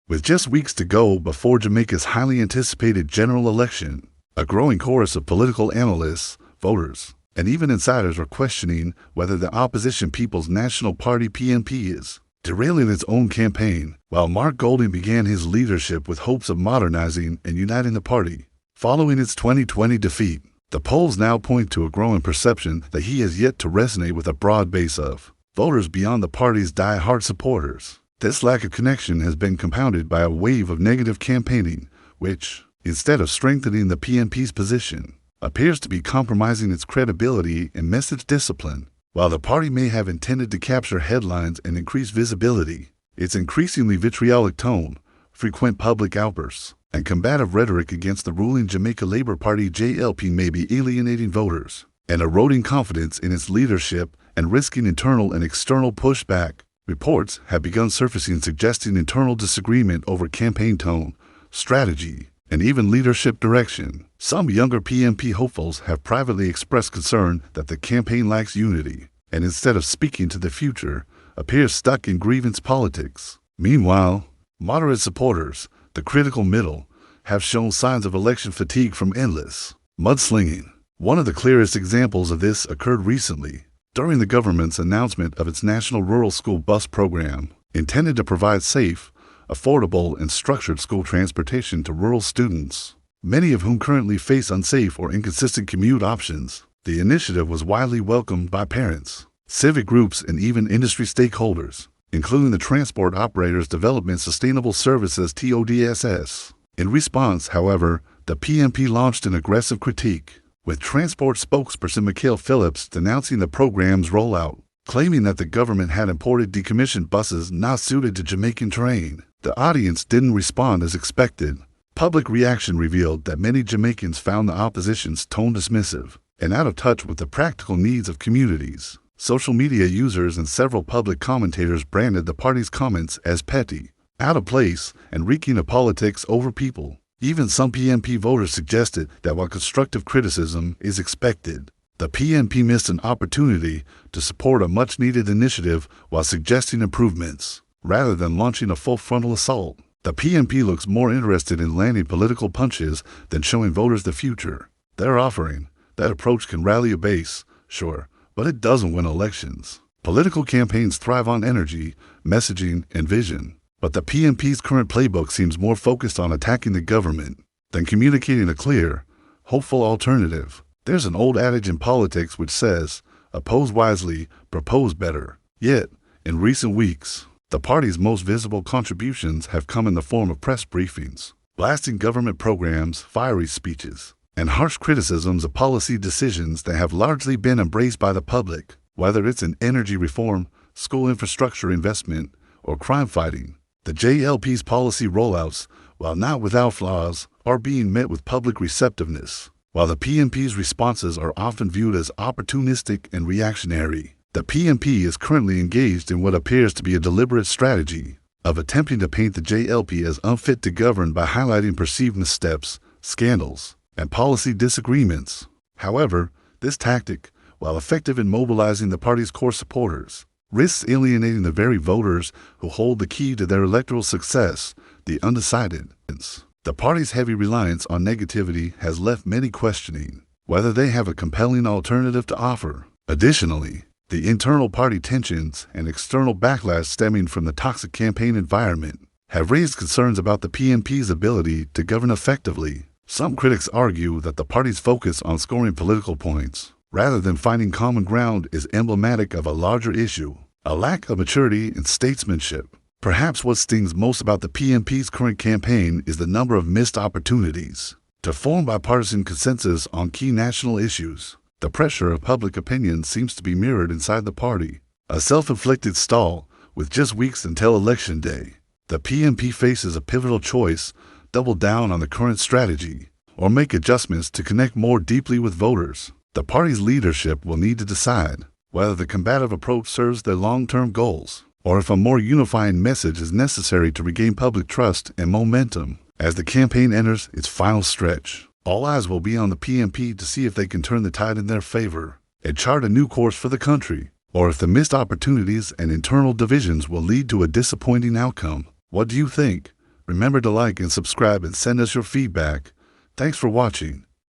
With just weeks to go before Jamaica's highly anticipated general election, a growing chorus of political analysts, voters, and even insiders are questioning whether the opposition People's National Party (PNP) is derailing its own campaign, while Mark Golding began his leadership with hopes of modernizing and uniting the party. Following its 2020 defeat, the polls now point to a growing perception that he has yet to resonate with a broad base of voters beyond the party's die-hard supporters. This lack of connection has been compounded by a wave of negative campaigning, which, instead of strengthening the PNP's position, appears to be compromising its credibility and message discipline. While the party may have intended to capture headlines and increase visibility, its increasingly vitriolic tone, frequent public outbursts, and combative rhetoric against the ruling Jamaica Labour Party (JLP) may be alienating voters and eroding confidence in its leadership and risking internal and external pushback. Reports have begun surfacing suggesting internal disagreement over campaign tone, strategy, and even leadership direction. Some younger PNP hopefuls have privately expressed concern that the campaign lacks unity, and instead of speaking to the future, appears stuck in grievance politics. Meanwhile, moderate supporters, the critical middle, have shown signs of election fatigue from endless mudslinging. One of the clearest examples of this occurred recently, during the government's announcement of its National Rural School Bus Program, intended to provide safe, affordable, and structured school transportation to rural students, many of whom currently face unsafe or inconsistent commute options. The initiative was widely welcomed by parents, civic groups, and even industry stakeholders, including the Transport Operators Development Sustainable Services (TODSS). In response, however, the PNP launched an aggressive critique, with transport spokesperson Mikhail Phillips denouncing the program's rollout, claiming that the government had imported decommissioned buses not suited to Jamaican terrain. The audience didn't respond as expected. Public reaction revealed that many Jamaicans found the opposition's tone dismissive and out of touch with the practical needs of communities. Social media users and several public commentators branded the party's comments as petty, out of place, and reeking of politics over people. Even some PNP voters suggested that while constructive criticism is expected, the PNP missed an opportunity to support a much-needed initiative while suggesting improvements. Rather than launching a full-frontal assault, the PNP looks more interested in landing political punches than showing voters the future they're offering. That approach can rally a base, sure, but it doesn't win elections. Political campaigns thrive on energy, messaging, and vision. But the PNP's current playbook seems more focused on attacking the government than communicating a clear, hopeful alternative. There's an old adage in politics which says, oppose wisely, propose better. Yet, in recent weeks, the party's most visible contributions have come in the form of press briefings, blasting government programs, fiery speeches, and harsh criticisms of policy decisions that have largely been embraced by the public, whether it's in energy reform, school infrastructure investment, or crime fighting. The JLP's policy rollouts, while not without flaws, are being met with public receptiveness, while the PNP's responses are often viewed as opportunistic and reactionary. The PNP is currently engaged in what appears to be a deliberate strategy of attempting to paint the JLP as unfit to govern by highlighting perceived missteps, scandals, and policy disagreements. However, this tactic, while effective in mobilizing the party's core supporters, risks alienating the very voters who hold the key to their electoral success, the undecided. The party's heavy reliance on negativity has left many questioning whether they have a compelling alternative to offer. Additionally, the internal party tensions and external backlash stemming from the toxic campaign environment have raised concerns about the PNP's ability to govern effectively. Some critics argue that the party's focus on scoring political points rather than finding common ground is emblematic of a larger issue, a lack of maturity and statesmanship. Perhaps what stings most about the PNP's current campaign is the number of missed opportunities to form bipartisan consensus on key national issues. The pressure of public opinion seems to be mirrored inside the party, a self-inflicted stall with just weeks until Election Day. The PNP faces a pivotal choice: double down on the current strategy or make adjustments to connect more deeply with voters. The party's leadership will need to decide whether the combative approach serves their long-term goals, or if a more unifying message is necessary to regain public trust and momentum. As the campaign enters its final stretch, all eyes will be on the PNP to see if they can turn the tide in their favor and chart a new course for the country, or if the missed opportunities and internal divisions will lead to a disappointing outcome. What do you think? Remember to like and subscribe and send us your feedback. Thanks for watching.